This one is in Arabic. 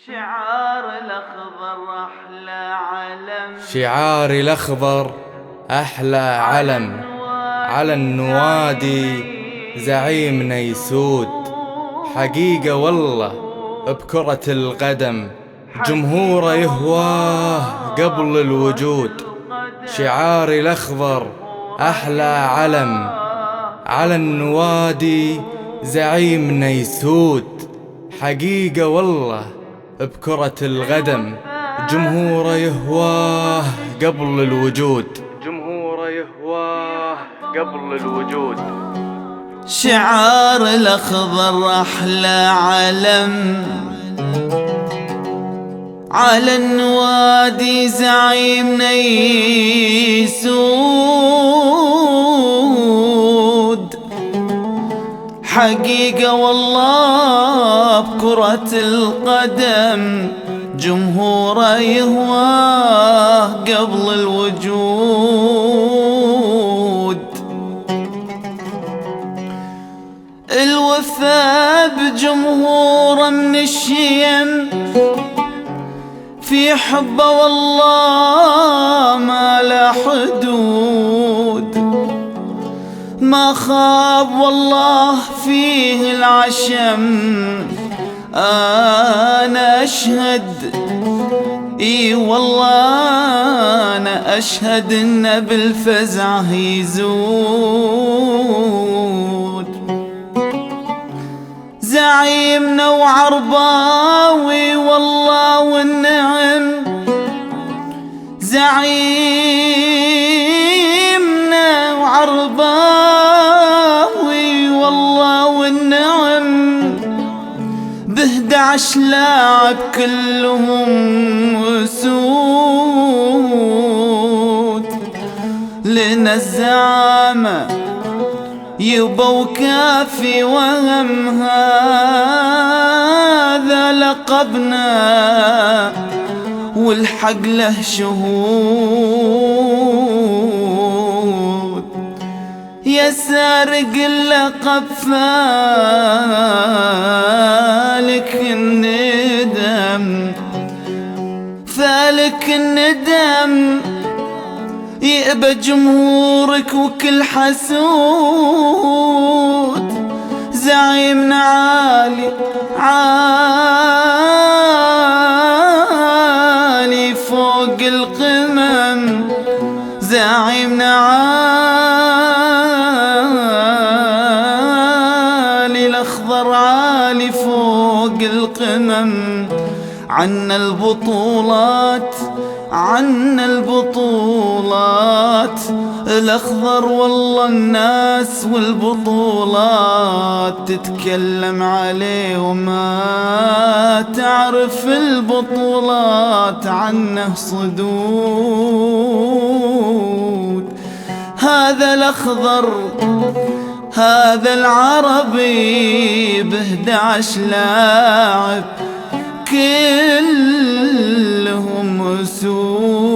شعار الأخضر أحلى علم، شعار الأخضر أحلى علم، على النوادي زعيمنا يسود. حقيقة والله بكرة القدم جمهوره يهواه قبل الوجود. شعار الأخضر أحلى علم، على النوادي زعيمنا يسود. حقيقة والله بكرة القدم جمهوره يهواه قبل الوجود. جمهوره يهواه قبل الوجود. شعار الأخضر أحلى علم، على النوادي زعيمنا يسود. حقيقة والله بكرة القدم جمهوره يهواه قبل الوجود. الوفاء بجمهوره من الشيم، في حبه والله ما لا حدود. ما خاب والله فيه العشم، أنا أشهد، إي والله أنا أشهد إن بالفزع يزود. زعيمنا وعرباوي والله والنعم، زعيمنا وعرباوي والله والنعم. ب11 لاعب كلهم أسود. لنا الزعامة يبا وكافي وهم، هذا لقبنا والحق له شهود. يا سارق اللقب فالك الندم، فالك الندم. يأبى جمهورك وكل حسود. زعيمنا عالي عالي فوق القمم، زعيمنا عالي الأخضر عالي فوق القمم. عنا البطولات، عنا البطولات، الأخضر والله الناس والبطولات تتكلم عليه وما تعرف البطولات عنه صدود. هذا الأخضر هذا العربي ب11 لاعب كلهم أسود.